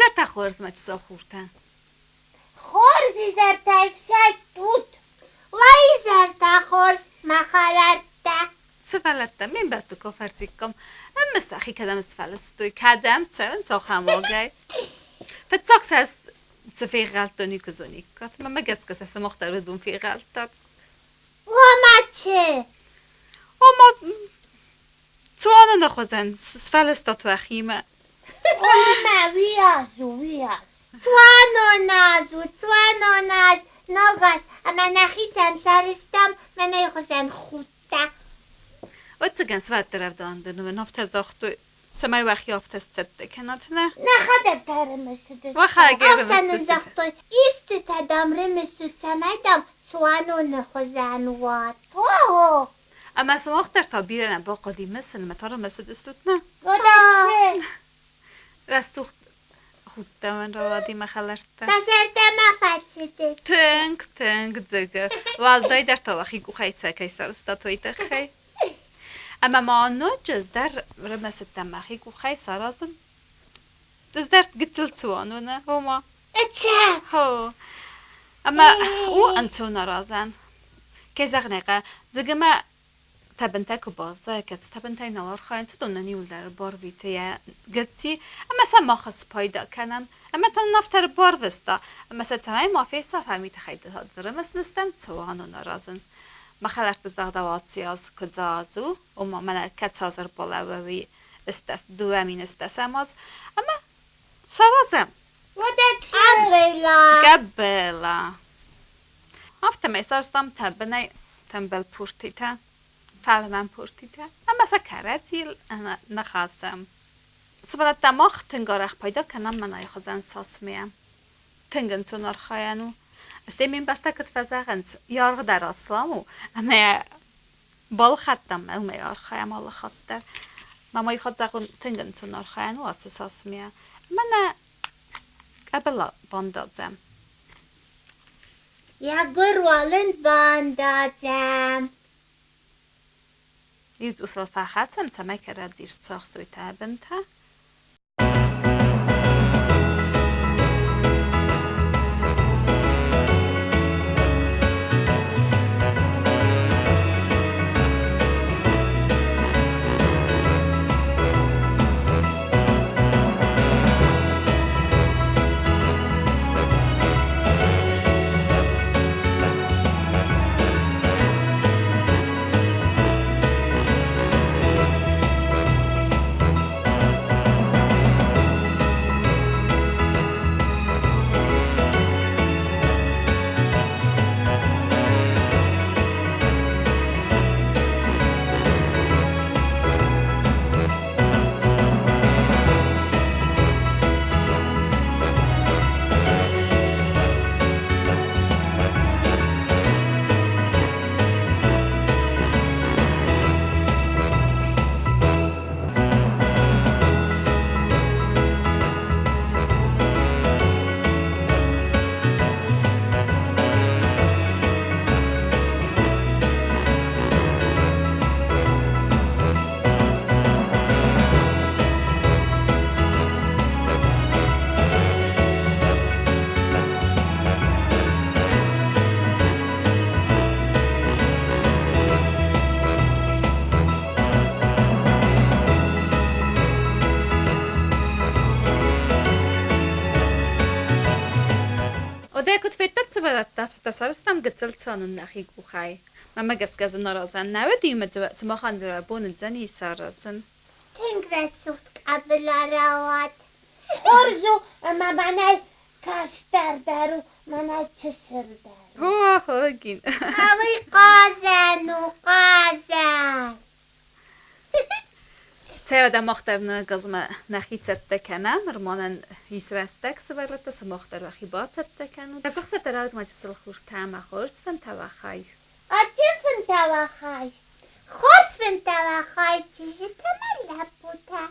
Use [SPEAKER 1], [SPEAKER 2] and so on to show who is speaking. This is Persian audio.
[SPEAKER 1] زر تخورز ما چیزا خورتن
[SPEAKER 2] خورزی زر تایفساز بود وای زر تخورز مخالرده
[SPEAKER 1] سفلت من بلتو کافرتیکم مستخی کدام سفلستوی کدام تون ساخموگای فتاکس هست سفی غلطونی کزونی کات ما مگس کس هست مختار بدون فی غلطات
[SPEAKER 2] وما چه؟
[SPEAKER 1] اما تو آنو نخوزن سفلستاتو اخیمه
[SPEAKER 2] وما ویاز توانو ناز ناگاز اما نخیتن شرستم من ایخوزن خوده
[SPEAKER 1] و تگن سفلت درف داندنو و نفت زاختو سمای وخی آفتست سده کنات نه
[SPEAKER 2] نخدم ترمسدست
[SPEAKER 1] وخا گرمسدست
[SPEAKER 2] آفتن زاختو ایست تدام رمسد سمایدم توانو نخوزن واتو
[SPEAKER 1] اما سماختر تا بیرن با قدیم سلمتارا مسدستت نه
[SPEAKER 2] گوده چه؟
[SPEAKER 1] رستوخت خود من را وادی مخلرته
[SPEAKER 2] بزرده مفتشده
[SPEAKER 1] تنگ زگه والدای در تاوخی گو خیلی سکای سرستاتوی تخی اما ما نو جز در رمست تمخی گو خیلی سرازن جز در گتل توانو نه هما
[SPEAKER 2] چه؟
[SPEAKER 1] هو اما او انتو نرازن که زغنقه زگه ما تبنتای که بازده که تبنتای نوار خواهن سدون نیول در بار ویته یا گتی اما سا ما خس پایدا کنن اما تا نفتر بار وستا اما سا تمای مافی سا فهمی تخیده ها زره مسنستن توانو نرازن ما خلق بزاق دواتسی از کدازو و ما من کت سازر بالاوی استس دوامین استساماز اما سرازم
[SPEAKER 2] گوده چه؟ اولا
[SPEAKER 1] قبلا افته میسارستم تبنای تنبل پورتیتا فعلا پورتیتا اما سا کراتیل انا نخواستم سبالت دماغ تنگارخ پیدا کنم من ای خزن ساس میم تنگن سونار خواهنو استیمین بسته کت فزاقن یارغ در اسلامو اما بال خطم اما یار خواهم حالا خطر مامای خود زغن تنگن سونار خواهنو آتس ساس میم من قبلا باندازم
[SPEAKER 2] یا گروالن باندازم
[SPEAKER 1] يوز أصل فاخاتم تماك راديش تصاخ سوي تابنتا وده كنت في تتصبر تصرستم قتل صانو نخي قوخاي ما قسقز نرازن نودي ما سماخان درابون الزني سارزن
[SPEAKER 2] تنگ رسود قبل رواد خورزو اما منای کشتر درو منای چسر درو
[SPEAKER 1] هو هاگين
[SPEAKER 2] اوی قازن
[SPEAKER 1] تيودا مختار قزما نخي تتكنا مرمانا يسرستك سبرتا سمختار وخي بات تتكنا قزخ ستراد ما جسل خور تاما خورز فن تواخاي
[SPEAKER 2] آجر فن تواخای خورز فن تواخای چیزی تمال لبوتا